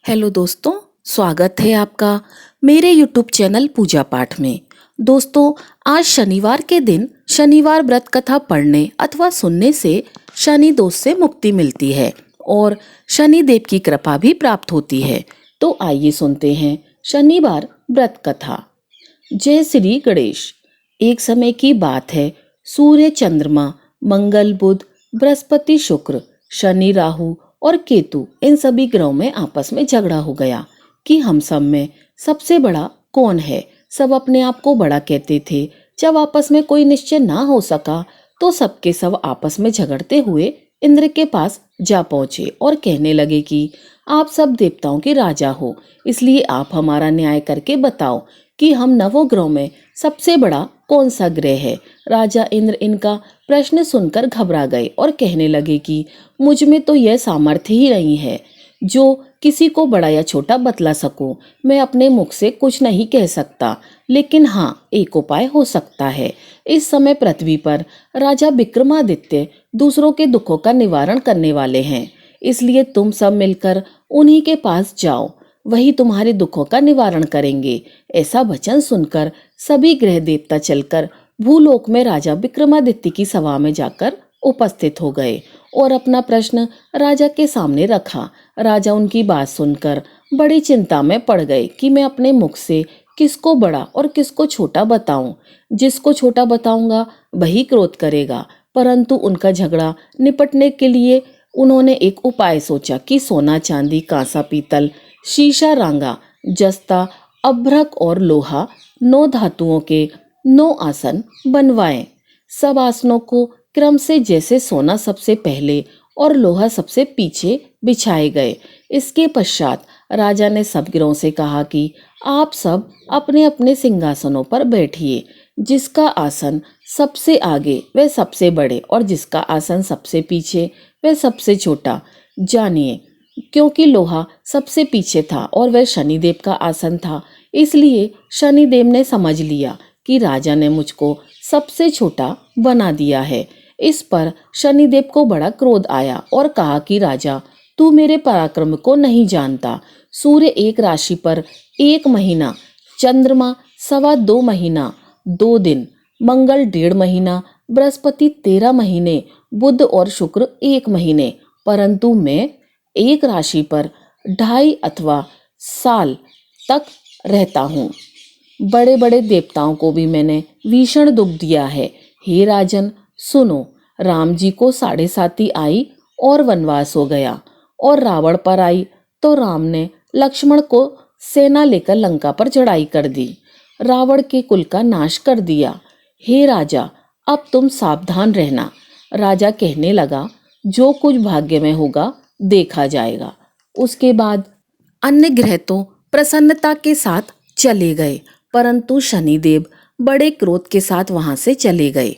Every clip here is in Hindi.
हेलो दोस्तों, स्वागत है आपका मेरे यूट्यूब चैनल पूजा पाठ में। दोस्तों, आज शनिवार के दिन शनिवार व्रत कथा पढ़ने अथवा सुनने से शनि दोष से मुक्ति मिलती है और शनि देव की कृपा भी प्राप्त होती है। तो आइए सुनते हैं शनिवार व्रत कथा। जय श्री गणेश। एक समय की बात है, सूर्य, चंद्रमा, मंगल, बुध, बृहस्पति, शुक्र, शनि, राहु और केतु इन सभी ग्रहों में आपस में झगड़ा हो गया कि हम सब में सबसे बड़ा कौन है। सब अपने आप को बड़ा कहते थे। जब आपस में कोई निश्चय ना हो सका तो सबके सब आपस में झगड़ते हुए इंद्र के पास जा पहुंचे और कहने लगे कि आप सब देवताओं के राजा हो, इसलिए आप हमारा न्याय करके बताओ कि हम नवों ग्रहों में सबसे बड़ा कौन सा ग्रह है। राजा इंद्र इनका प्रश्न सुनकर घबरा गए और कहने लगे कि मुझ में तो यह सामर्थ्य ही नहीं है जो किसी को बड़ा या छोटा बतला सकूं। मैं अपने मुख से कुछ नहीं कह सकता, लेकिन हाँ, एक उपाय हो सकता है। इस समय पृथ्वी पर राजा विक्रमादित्य दूसरों के दुखों का निवारण करने वाले हैं, इसलिए तुम सब मिलकर उन्हीं के पास जाओ, वही तुम्हारे दुखों का निवारण करेंगे। ऐसा वचन सुनकर सभी ग्रह देवता चलकर भूलोक में राजा विक्रमादित्य की सभा में जाकर उपस्थित हो गए और अपना प्रश्न राजा के सामने रखा। राजा उनकी बात सुनकर बड़ी चिंता में पड़ गए कि मैं अपने मुख से किसको बड़ा और किसको छोटा बताऊं। जिसको छोटा बताऊंगा वही क्रोध करेगा। परंतु उनका झगड़ा निपटने के लिए उन्होंने एक उपाय सोचा कि सोना, चांदी, कांसा, पीतल, शीशा, रांगा, जस्ता, अभ्रक और लोहा 9 धातुओं के 9 आसन बनवाएं। सब आसनों को क्रम से जैसे सोना सबसे पहले और लोहा सबसे पीछे बिछाए गए। इसके पश्चात राजा ने सब ग्रहों से कहा कि आप सब अपने अपने सिंहासनों पर बैठिए। जिसका आसन सबसे आगे वह सबसे बड़े और जिसका आसन सबसे पीछे वह सबसे छोटा जानिए। क्योंकि लोहा सबसे पीछे था और वह शनिदेव का आसन था, इसलिए शनिदेव ने समझ लिया कि राजा ने मुझको सबसे छोटा बना दिया है। इस पर शनिदेव को बड़ा क्रोध आया और कहा कि राजा, तू मेरे पराक्रम को नहीं जानता। सूर्य एक राशि पर 1 महीना, चंद्रमा 2.25 महीना 2 दिन, मंगल 1.5 महीना, बृहस्पति 13 महीने, बुध और शुक्र 1 महीने, परंतु मैं एक राशि पर 2.5 अथवा साल तक रहता हूँ। बड़े बड़े देवताओं को भी मैंने भीषण दुख दिया है। हे राजन, सुनो। राम जी को 7.5 आई और वनवास हो गया, और रावण पर आई तो राम ने लक्ष्मण को सेना लेकर लंका पर चढ़ाई कर दी, रावण के कुल का नाश कर दिया। हे राजा, अब तुम सावधान रहना। राजा कहने लगा, जो कुछ भाग्य में होगा देखा जाएगा। उसके बाद अन्य ग्रह तो प्रसन्नता के साथ चले गए, परंतु शनिदेव बड़े क्रोध के साथ वहां से चले गए।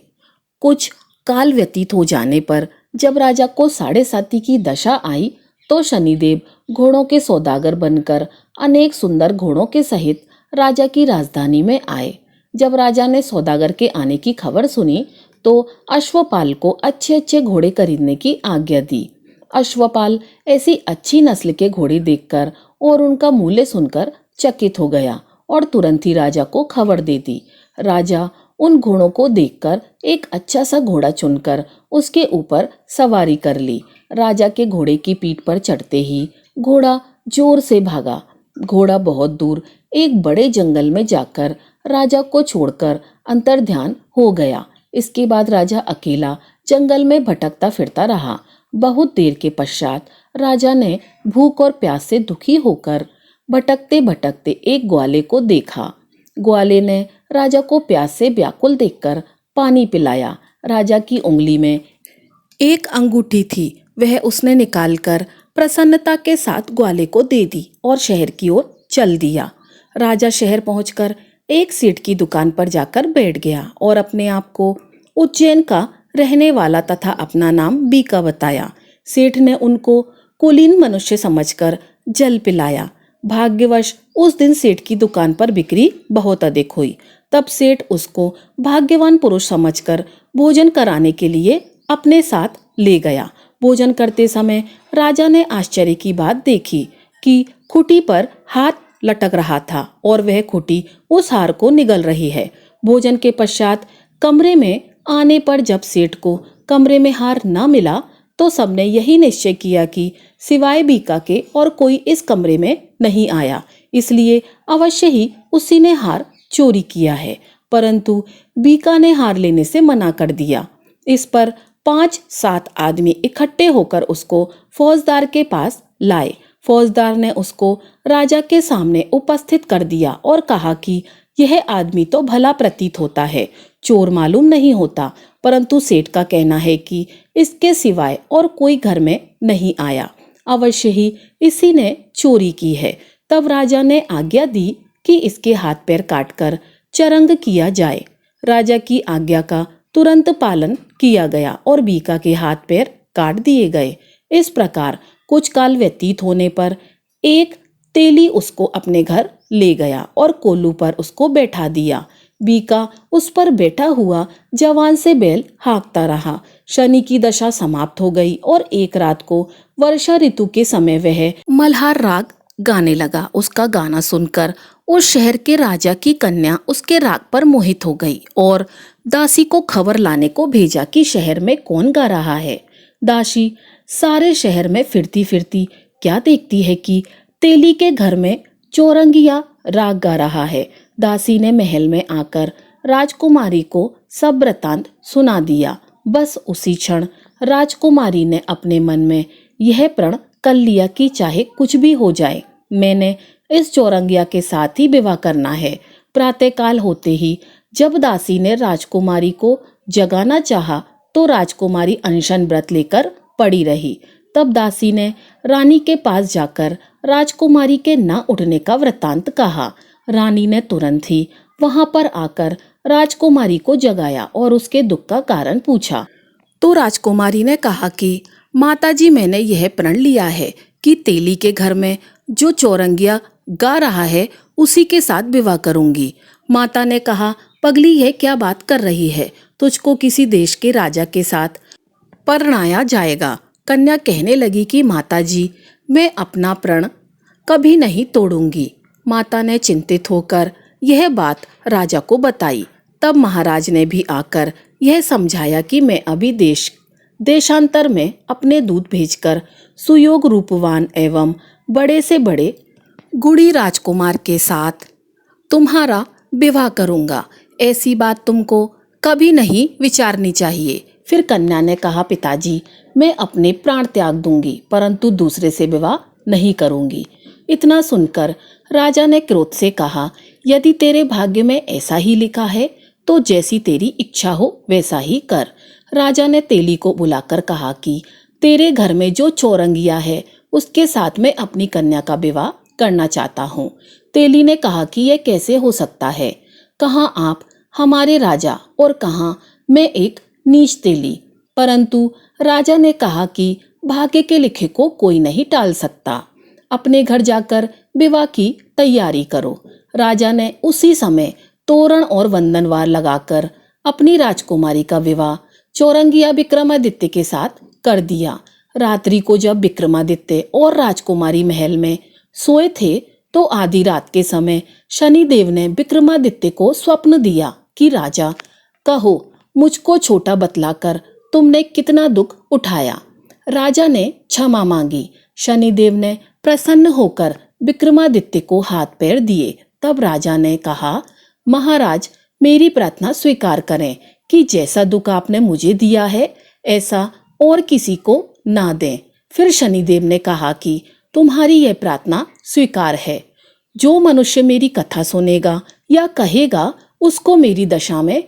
कुछ काल व्यतीत हो जाने पर जब राजा को 7.5 की दशा आई तो शनिदेव घोड़ों के सौदागर बनकर अनेक सुंदर घोड़ों के सहित राजा की राजधानी में आए। जब राजा ने सौदागर के आने की खबर सुनी तो अश्वपाल को अच्छे अच्छे घोड़े खरीदने की आज्ञा दी। अश्वपाल ऐसी अच्छी नस्ल के घोड़े देखकर और उनका मूल्य सुनकर चकित हो गया और तुरंत ही राजा को खबर दे दी। राजा उन घोड़ों को देखकर एक अच्छा सा घोड़ा चुनकर उसके ऊपर सवारी कर ली। राजा के घोड़े की पीठ पर चढ़ते ही घोड़ा जोर से भागा। घोड़ा बहुत दूर एक बड़े जंगल में जाकर राजा को छोड़कर अंतर्ध्यान हो गया। इसके बाद राजा अकेला जंगल में भटकता फिरता रहा। बहुत देर के पश्चात राजा ने भूख और प्यास से दुखी होकर भटकते भटकते एक ग्वाले को देखा। ग्वाले ने राजा को प्यास से व्याकुल देखकर पानी पिलाया। राजा की उंगली में एक अंगूठी थी, वह उसने निकालकर प्रसन्नता के साथ ग्वाले को दे दी और शहर की ओर चल दिया। राजा शहर पहुंचकर एक सेठ की दुकान पर जाकर बैठ गया और अपने आप को उज्जैन का रहने वाला तथा अपना नाम बीका बताया। सेठ ने उनको कुलीन मनुष्य समझकर जल पिलाया। भाग्यवश उस दिन सेठ की दुकान पर बिक्री बहुत अधिक हुई। तब सेठ उसको भाग्यवान पुरुष समझकर भोजन कराने के लिए अपने साथ ले गया। भोजन करते समय राजा ने आश्चर्य की बात देखी की खुटी पर हाथ लटक रहा था और वह खुटी उस हार को निगल रही है। भोजन के पश्चात कमरे में आने पर जब सेठ को कमरे में हार न मिला तो सबने यही निश्चय किया कि सिवाय बीका के और कोई इस कमरे में नहीं आया, इसलिए अवश्य ही उसी ने हार चोरी किया है। परंतु बीका ने हार लेने से मना कर दिया। इस पर 5-7 आदमी इकट्ठे होकर उसको फौजदार के पास लाए। फौजदार ने उसको राजा के सामने उपस्थित कर दिया और कहा कि यह आदमी तो भला प्रतीत होता है, चोर मालूम नहीं होता, परंतु सेठ का कहना है कि इसके सिवाय और कोई घर में नहीं आया, अवश्य ही इसी ने चोरी की है। तब राजा ने आज्ञा दी कि इसके हाथ पैर काटकर चरंग किया जाए। राजा की आज्ञा का तुरंत पालन किया गया और बीका के हाथ पैर काट दिए गए। इस प्रकार कुछ काल व्यतीत होने पर एक तेली उसको अपने घर ले गया और कोल्लू पर उसको बैठा दिया। बीका उस पर बैठा हुआ जवान से बैल हाँकता रहा। शनि की दशा समाप्त हो गई और एक रात को वर्षा ऋतु के समय वह मल्हार राग गाने लगा। उसका गाना सुनकर उस शहर के राजा की कन्या उसके राग पर मोहित हो गई और दासी को खबर लाने को भेजा कि शहर में कौन गा रहा है। दासी सारे शहर में फिरती फिरती क्या देखती है कि तेली के घर में चौरंगिया राग गा रहा है। दासी ने महल में आकर राजकुमारी को सब वृतांत सुना दिया। बस उसी क्षण राजकुमारी ने अपने मन में यह प्रण कर लिया कि चाहे कुछ भी हो जाए, मैंने इस चौरंगिया के साथ ही विवाह करना है। प्रातःकाल होते ही जब दासी ने राजकुमारी को जगाना चाहा तो राजकुमारी अनशन व्रत लेकर पड़ी रही। तब दासी ने रानी के पास जाकर राजकुमारी के न उठने का वृत्तांत कहा। रानी ने तुरंत ही वहां पर आकर राजकुमारी को जगाया और उसके दुख का कारण पूछा। तो राजकुमारी ने कहा कि माताजी, मैंने यह प्रण लिया है कि तेली के घर में जो चौरंगिया गा रहा है उसी के साथ विवाह करूंगी। माता ने कहा, पगली यह क्या बात कर रही है, तुझको किसी देश के राजा के साथ परणाया जाएगा। कन्या कहने लगी कि माताजी, मैं अपना प्रण कभी नहीं तोड़ूंगी। माता ने चिंतित होकर यह बात राजा को बताई। तब महाराज ने भी आकर यह समझाया कि मैं अभी देशांतर में अपने दूत भेजकर सुयोग रूपवान एवं बड़े से बड़े गुड़ी राजकुमार के साथ तुम्हारा विवाह करूंगा। ऐसी बात तुमको कभी नहीं विचारनी चाहिए। फिर कन्या ने कहा, पिताजी, मैं अपने प्राण त्याग दूंगी परंतु दूसरे से विवाह नहीं करूंगी। इतना सुनकर राजा ने क्रोध से कहा, यदि तेरे भाग्य में ऐसा ही लिखा है तो जैसी तेरी इच्छा हो वैसा ही कर। राजा ने तेली को बुलाकर कहा कि तेरे घर में जो चौरंगिया है उसके साथ मैं अपनी कन्या का विवाह करना चाहता हूँ। तेली ने कहा कि यह कैसे हो सकता है, कहाँ आप हमारे राजा और कहाँ मैं एक नीच तेली। परंतु राजा ने कहा कि भाग्य के लिखे को कोई नहीं टाल सकता, अपने घर जाकर विवाह की तैयारी करो। राजा ने उसी समय तोरण और वंदनवार लगाकर अपनी राजकुमारी का विवाह चौरंगिया विक्रमादित्य के साथ कर दिया। रात्रि को जब विक्रमादित्य और राजकुमारी महल में सोए थे तो आधी रात के समय शनिदेव ने विक्रमादित्य को स्वप्न दिया कि राजा, कहो मुझको छोटा बतलाकर तुमने कितना दुख उठाया। राजा ने क्षमा मांगी। शनिदेव ने प्रसन्न होकर विक्रमादित्य को हाथ पैर दिए। तब राजा ने कहा, महाराज, मेरी प्रार्थना स्वीकार करें कि जैसा दुख आपने मुझे दिया है ऐसा और किसी को ना दें। फिर शनिदेव ने कहा कि तुम्हारी यह प्रार्थना स्वीकार है। जो मनुष्य मेरी कथा सुनेगा या कहेगा उसको मेरी दशा में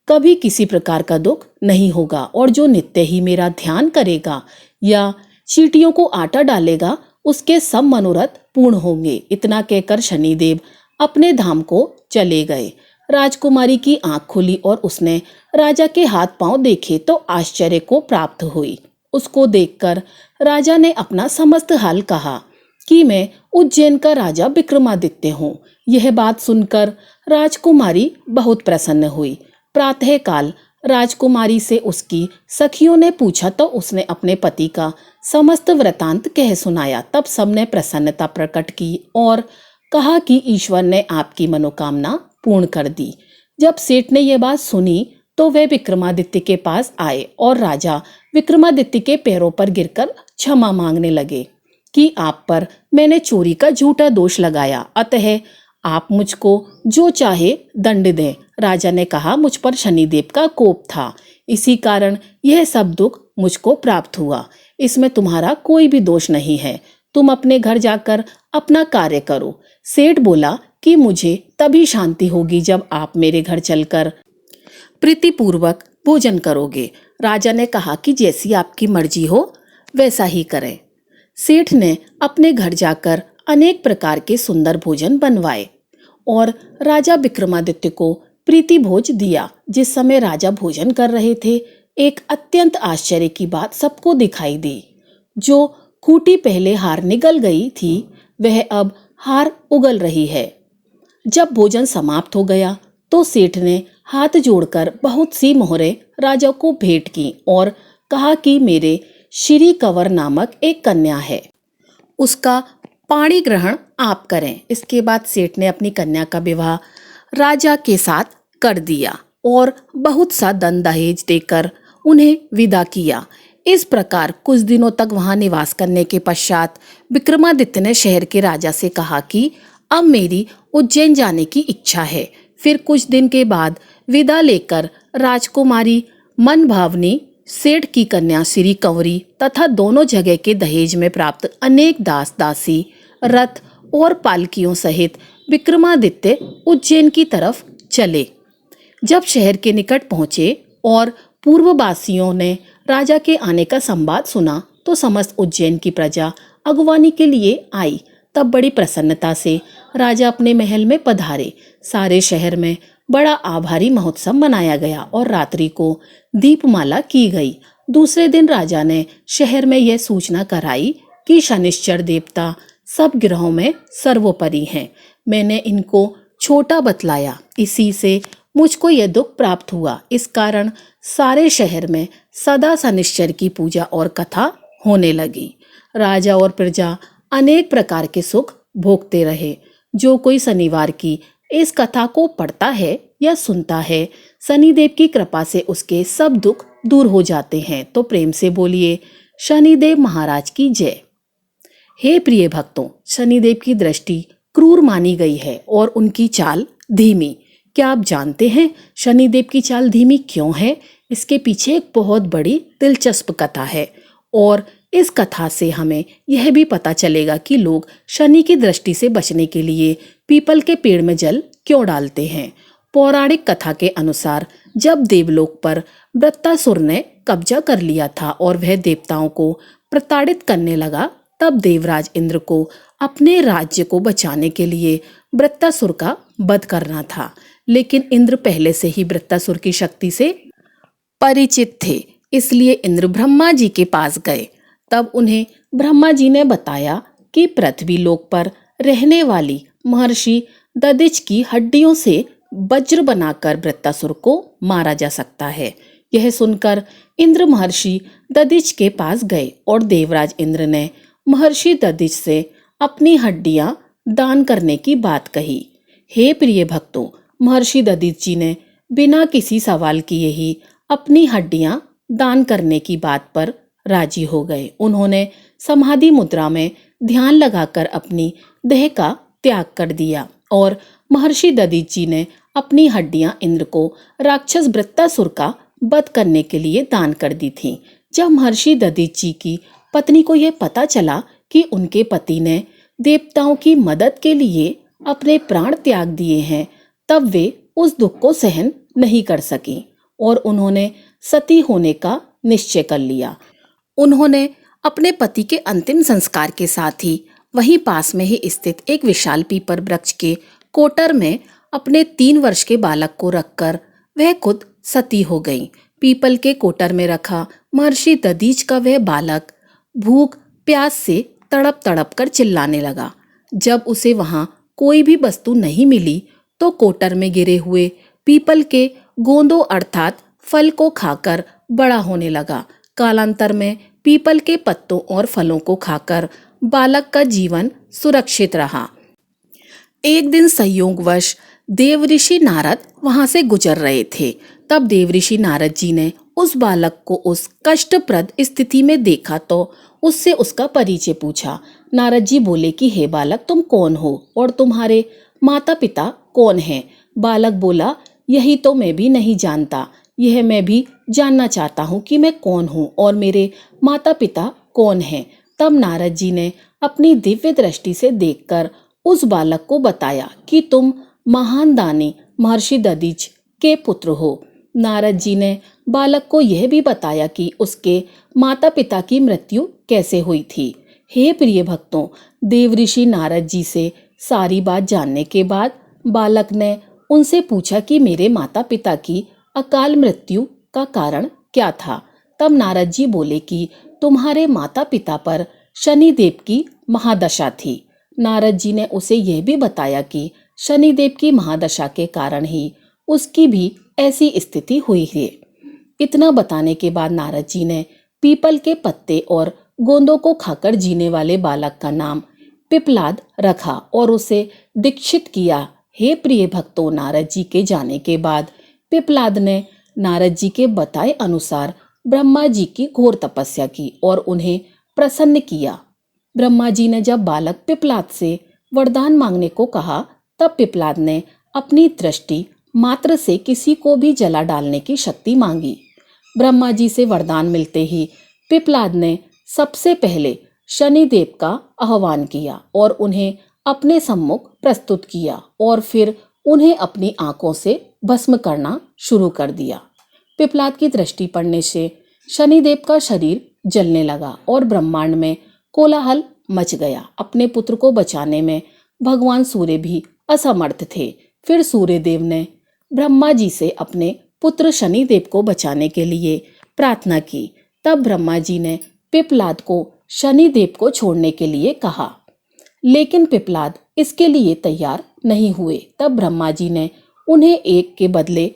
कभी किसी प्रकार का दुख नहीं होगा और जो नित्य ही मेरा ध्यान करेगा या चींटियों को आटा डालेगा उसके सब मनोरथ पूर्ण होंगे। इतना कहकर शनिदेव अपने धाम को चले गए। राजकुमारी की आंख खुली और उसने राजा के हाथ पांव देखे तो आश्चर्य को प्राप्त हुई। उसको देखकर राजा ने अपना समस्त हाल कहा कि मैं उज्जैन का राजा विक्रमादित्य हूँ। यह बात सुनकर राजकुमारी बहुत प्रसन्न हुई। प्रातःकाल राजकुमारी से उसकी सखियों ने पूछा तो उसने अपने पति का समस्त वृतांत कह सुनाया। तब सबने प्रसन्नता प्रकट की और कहा कि ईश्वर ने आपकी मनोकामना पूर्ण कर दी। जब सेठ ने यह बात सुनी तो वे विक्रमादित्य के पास आए और राजा विक्रमादित्य के पैरों पर गिरकर क्षमा मांगने लगे कि आप पर मैंने चोरी का झूठा दोष लगाया, अतः आप मुझको जो चाहे दंड दें। राजा ने कहा, मुझ पर शनिदेव का कोप था, इसी कारण यह सब दुख मुझको प्राप्त हुआ। इसमें तुम्हारा कोई भी दोष नहीं है, तुम अपने घर जाकर अपना कार्य करो। सेठ बोला कि मुझे तभी शांति होगी जब आप मेरे घर चलकर प्रीतिपूर्वक भोजन करोगे। राजा ने कहा कि जैसी आपकी मर्जी हो वैसा ही करें। सेठ ने अपने घर जाकर अनेक प्रकार के सुंदर भोजन बनवाए और राजा विक्रमादित्य को प्रीति भोज दिया। जिस समय राजा भोजन कर रहे थे, एक अत्यंत आश्चर्य की बात सबको दिखाई दी। जो खूंटी पहले हार निगल गई थी, वह अब हार उगल रही है। जब भोजन समाप्त हो गया तो सेठ ने हाथ जोड़कर बहुत सी मोहरें राजा को भेंट की और कहा कि मेरे श्री कंवर नामक एक कन्या है, उसका पाणी ग्रहण आप करें। इसके बाद सेठ ने अपनी कन्या का विवाह राजा के साथ कर दिया और बहुत सा धन दहेज देकर उन्हें विदा किया। इस प्रकार कुछ दिनों तक वहां निवास करने के पश्चात विक्रमादित्य ने शहर के राजा से कहा कि अब मेरी उज्जैन जाने की इच्छा है। फिर कुछ दिन के बाद विदा लेकर राजकुमारी मनभावनी, सेठ की कन्या श्री कंवरी तथा दोनों जगह के दहेज में प्राप्त अनेक दास दासी, रथ और पालकियों सहित विक्रमादित्य उज्जैन की तरफ चले। जब शहर के निकट पहुंचे और पूर्ववासियों ने राजा के आने का संवाद सुना तो समस्त उज्जैन की प्रजा अगवानी के लिए आई। तब बड़ी प्रसन्नता से राजा अपने महल में पधारे। सारे शहर में बड़ा आभारी महोत्सव मनाया गया और रात्रि को दीपमाला की गई। दूसरे दिन राजा ने शहर में यह सूचना कराई कि शनिश्चर देवता सब ग्रहों में सर्वोपरि हैं। मैंने इनको छोटा बतलाया, इसी से मुझको यह दुख प्राप्त हुआ। इस कारण सारे शहर में सदा शनिश्चर की पूजा और कथा होने लगी। राजा और प्रजा अनेक प्रकार के सुख भोगते रहे। जो कोई शनिवार की इस कथा को पढ़ता है या सुनता है, शनिदेव की कृपा से उसके सब दुख दूर हो जाते हैं। तो प्रेम से बोलिए शनिदेव महाराज की जय। हे प्रिय भक्तों, शनिदेव की दृष्टि क्रूर मानी गई है और उनकी चाल धीमी। क्या आप जानते हैं शनिदेव की चाल धीमी क्यों है? इसके पीछे एक बहुत बड़ी दिलचस्प कथा है और इस कथा से हमें यह भी पता चलेगा कि लोग शनि की दृष्टि से बचने के लिए पीपल के पेड़ में जल क्यों डालते हैं। पौराणिक कथा के अनुसार जब देवलोक पर वृत्तासुर ने कब्जा कर लिया था और वह देवताओं को प्रताड़ित करने लगा, तब देवराज इंद्र को अपने राज्य को बचाने के लिए वृत्तासुर का वध करना था। लेकिन इंद्र पहले से ही वृत्तासुर की शक्ति से परिचित थे, इसलिए इंद्र ब्रह्मा जी के पास गए। तब उन्हें ब्रह्मा जी ने बताया कि पृथ्वी लोक पर रहने वाली महर्षि दधिच की हड्डियों से वज्र बनाकर वृत्तासुर को मारा जा सकता है। यह सुनकर इंद्र महर्षि दधिच के पास गए और देवराज इंद्र ने महर्षि दधिच से अपनी हड्डियां दान करने की बात कही। हे प्रिय भक्तों, महर्षि दधिच जी ने बिना किसी सवाल किए ही अपनी हड्डियां दान करने की बात पर राजी हो गए। उन्होंने समाधि मुद्रा में ध्यान लगाकर अपनी देह का त्याग कर दिया और महर्षि दधिच जी ने अपनी हड्डियां इंद्र को राक्षस वृत्तासुर का वध करने के लिए दान कर दी थीं। जब महर्षि दधिच जी की पत्नी को यह पता चला कि उनके पति ने देवताओं की मदद के लिए अपने प्राण त्याग दिए हैं, तब वे उस दुख को सहन नहीं कर सकी और उन्होंने सती होने का निश्चय कर लिया। उन्होंने अपने पति के अंतिम संस्कार के साथ ही वहीं पास में ही स्थित एक विशाल पीपल वृक्ष के कोटर में अपने 3 वर्ष के बालक को रखकर वह खुद सती हो गई। पीपल के कोटर में रखा महर्षि दधिच का वह बालक भूख प्यास से तड़प तड़प कर चिल्लाने लगा। जब उसे वहां कोई भी वस्तु नहीं मिली तो कोटर में गिरे हुए पीपल के गोंदों अर्थात फल को खाकर बड़ा होने लगा। कालांतर में पीपल के पत्तों और फलों को खाकर बालक का जीवन सुरक्षित रहा। एक दिन संयोगवश देवऋषि नारद वहां से गुजर रहे थे। तब देवऋषि नारद जी ने उस बालक को उस कष्टप्रद स्थिति में देखा तो उससे उसका परिचय पूछा। नारद जी बोले कि हे बालक, तुम कौन हो और तुम्हारे माता पिता कौन हैं? बालक बोला, यही तो मैं भी नहीं जानता। यह मैं भी जानना चाहता हूँ कि मैं कौन हूँ और मेरे माता पिता कौन हैं। तब नारद जी ने अपनी दिव्य दृष्टि से देखकर उस बालक को बताया कि तुम महान दानी महर्षि दधीच के पुत्र हो। नारद जी ने बालक को यह भी बताया कि उसके माता पिता की मृत्यु कैसे हुई थी। हे प्रिय भक्तों, देवऋषि नारद जी से सारी बात जानने के बाद बालक ने उनसे पूछा कि मेरे माता पिता की अकाल मृत्यु का कारण क्या था। तब नारद जी बोले कि तुम्हारे माता पिता पर शनिदेव की महादशा थी। नारद जी ने उसे यह भी बताया कि शनिदेव की महादशा के कारण ही उसकी भी ऐसी स्थिति हुई है। इतना बताने के बाद नारद जी ने पीपल के पत्ते और गोंदों को खाकर जीने वाले बालक का नाम पिपलाद रखा और उसे दीक्षित किया। हे प्रिय भक्तों, नारद जी के जाने के बाद पिपलाद ने नारद जी के बताए अनुसार ब्रह्मा जी की घोर तपस्या की और उन्हें प्रसन्न किया। ब्रह्मा जी ने जब बालक पिपलाद से वरदान मांगने को कहा तब पिपलाद ने अपनी दृष्टि मात्र से किसी को भी जला डालने की शक्ति मांगी। ब्रह्मा जी से वरदान मिलते ही पिपलाद ने सबसे पहले शनिदेव का आह्वान किया और उन्हें अपने सम्मुख प्रस्तुत किया और फिर उन्हें अपनी आंखों से भस्म करना शुरू कर दिया। पिपलाद की दृष्टि पड़ने से शनिदेव का शरीर जलने लगा और ब्रह्मांड में कोलाहल मच गया। अपने पुत्र को बचाने में भगवान सूर्य भी असमर्थ थे। फिर सूर्यदेव ने ब्रह्मा जी से अपने पुत्र शनिदेव को बचाने के लिए प्रार्थना की। तब ब्रह्मा जी ने पिपलाद को शनिदेव को छोड़ने के लिए कहा, लेकिन पिपलाद इसके लिए तैयार नहीं हुए। तब ब्रह्मा जी ने उन्हें एक के बदले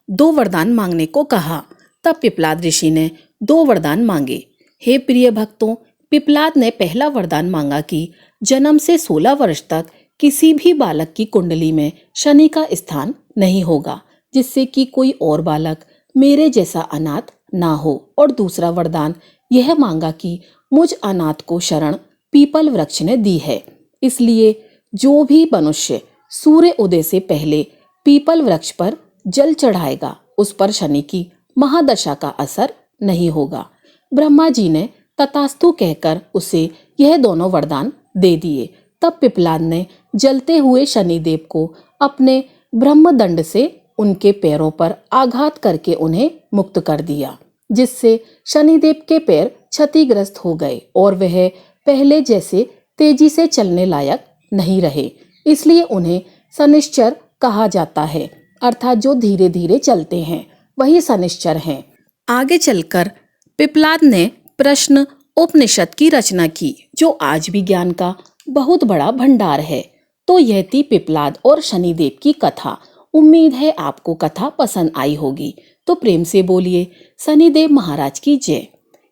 2 वरदान मांगने को कहा। तब पिपलाद ऋषि ने 2 वरदान मांगे। हे प्रिय भक्तों, पिपलाद ने पहला वरदान मांगा कि जन्म से 16 वर्ष तक किसी भी बालक की कुंडली में शनि का स्थान नहीं होगा, जिससे कि कोई और बालक मेरे जैसा अनाथ ना हो। और दूसरा वरदान यह मांगा कि मुझ अनाथ को शरण पीपल वृक्ष ने दी है, इसलिए जो भी मनुष्य सूर्य उदय से पहले पीपल वृक्ष पर जल चढ़ाएगा उस पर शनि की महादशा का असर नहीं होगा। ब्रह्मा जी ने तथास्तु कहकर उसे यह दोनों वरदान दे दिए। तब पिपलाद ने जलते हुए शनिदेव को अपने ब्रह्मदंड से उनके पैरों पर आघात करके उन्हें मुक्त कर दिया, जिससे शनिदेव के पैर क्षतिग्रस्त हो गए और वह पहले जैसे तेजी से चलने लायक नहीं रहे। इसलिए उन्हें शनिश्चर कहा जाता है, अर्थात जो धीरे धीरे चलते हैं वही शनिश्चर हैं। आगे चलकर पिपलाद ने प्रश्न उपनिषद की रचना की, जो आज भी ज्ञान का बहुत बड़ा भंडार है। तो यह थी पिपलाद और शनिदेव की कथा। उम्मीद है आपको कथा पसंद आई होगी, तो प्रेम से बोलिए शनिदेव महाराज की जय।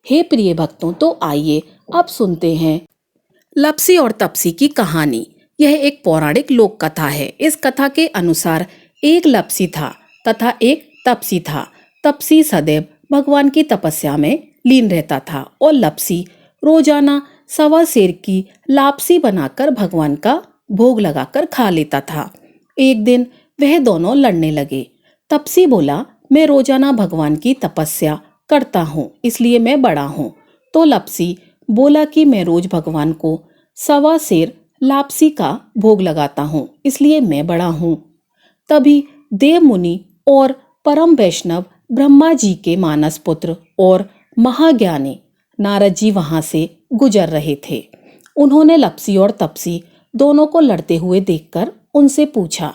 हे प्रिय भक्तों, तो आइए अब सुनते हैं लप्सी और तप्सी की कहानी। यह एक पौराणिक लोक कथा है। इस कथा के अनुसार एक लप्सी था तथा एक तप्सी था। तप्सी सदैव भगवान की तपस्या में लीन रहता था और लप्सी रोजाना 1.25 सेर की लापसी बनाकर भगवान का भोग लगाकर खा लेता था। एक दिन वह दोनों लड़ने लगे। तप्सी बोला, मैं रोजाना भगवान की तपस्या करता हूँ, इसलिए मैं बड़ा हूँ। तो लप्सी बोला कि मैं रोज भगवान को 1.25 सेर लापसी का भोग लगाता हूँ, इसलिए मैं बड़ा हूँ। तभी देव मुनि और परम वैष्णव ब्रह्मा जी के मानस पुत्र और महाज्ञानी नारद जी वहां से गुजर रहे थे। उन्होंने लप्सी और तप्सी दोनों को लड़ते हुए देखकर उनसे पूछा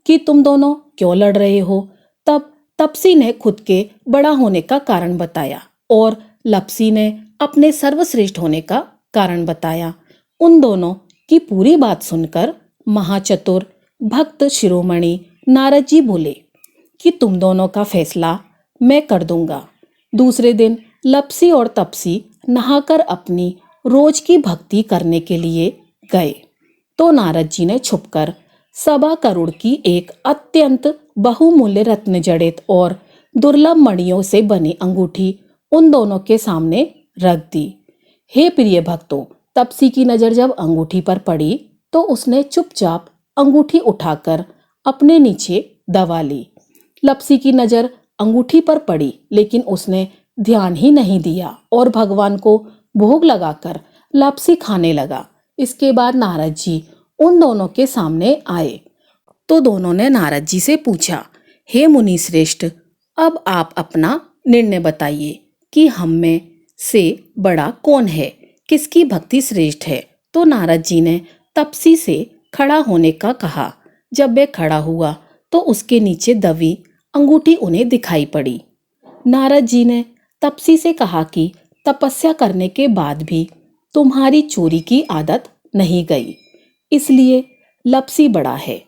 कि तुम दोनों क्यों लड़ रहे हो। तब तप्सी ने खुद के बड़ा होने का कारण बताया और लप्सी ने अपने सर्वश्रेष्ठ होने का कारण बताया। उन दोनों की पूरी बात सुनकर महाचतुर भक्त शिरोमणि नारद जी बोले कि तुम दोनों का फैसला मैं कर दूंगा। दूसरे दिन लपसी और तपसी नहाकर अपनी रोज की भक्ति करने के लिए गए तो नारद जी ने छुपकर 1.25 करोड़ की एक अत्यंत बहुमूल्य रत्न जड़ित और दुर्लभ मणियों से बनी अंगूठी उन दोनों के सामने रख दी। हे प्रिय भक्तों, तपसी की नजर जब अंगूठी पर पड़ी तो उसने चुपचाप अंगूठी उठाकर अपने नीचे दबा ली। लपसी की नजर अंगूठी पर पड़ी लेकिन उसने ध्यान ही नहीं दिया और भगवान को भोग लगाकर लपसी खाने लगा। इसके बाद नारद जी उन दोनों के सामने आए तो दोनों ने नारद जी से पूछा, हे मुनि श्रेष्ठ, अब आप अपना निर्णय बताइए कि हम में से बड़ा कौन है, किसकी भक्ति श्रेष्ठ है। तो नारद जी ने तपसी से खड़ा होने का कहा। जब वह खड़ा हुआ तो उसके नीचे दबी अंगूठी उन्हें दिखाई पड़ी। नारद जी ने तपसी से कहा कि तपस्या करने के बाद भी तुम्हारी चोरी की आदत नहीं गई, इसलिए लपसी बड़ा है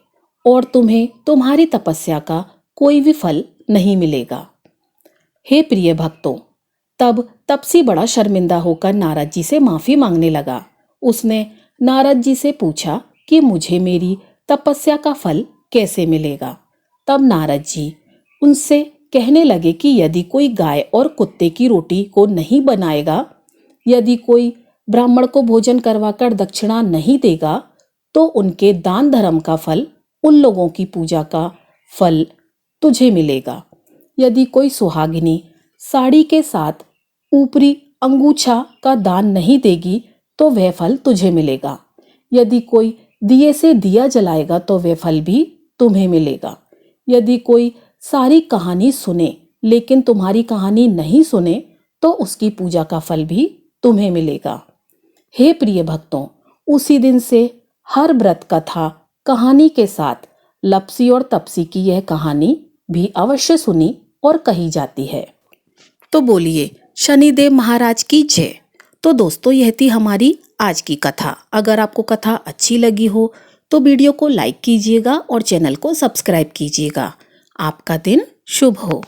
और तुम्हें तुम्हारी तपस्या का कोई भी फल नहीं मिलेगा। हे प्रिय भक्तों, तब तपसी बड़ा शर्मिंदा होकर नारद जी से माफी मांगने लगा। उसने नारद जी से पूछा कि मुझे मेरी तपस्या का फल कैसे मिलेगा। तब नारद जी उनसे कहने लगे कि यदि कोई गाय और कुत्ते की रोटी को नहीं बनाएगा, यदि कोई ब्राह्मण को भोजन करवाकर दक्षिणा नहीं देगा, तो उनके दान धर्म का फल, उन लोगों की पूजा का फल तुझे मिलेगा। यदि कोई सुहागिनी साड़ी के साथ ऊपरी अंगूछा का दान नहीं देगी तो वह फल तुझे मिलेगा। यदि कोई दिए से दिया जलाएगा तो वह फल भी तुम्हें मिलेगा। यदि कोई सारी कहानी सुने लेकिन तुम्हारी कहानी नहीं सुने तो उसकी पूजा का फल भी तुम्हें मिलेगा। हे प्रिय भक्तों, उसी दिन से हर व्रत कथा कहानी के साथ लपसी और तपसी की यह कहानी भी अवश्य सुनी और कही जाती है। तो बोलिए शनिदेव महाराज की जय। तो दोस्तों, यह थी हमारी आज की कथा। अगर आपको कथा अच्छी लगी हो तो वीडियो को लाइक कीजिएगा और चैनल को सब्सक्राइब कीजिएगा। आपका दिन शुभ हो।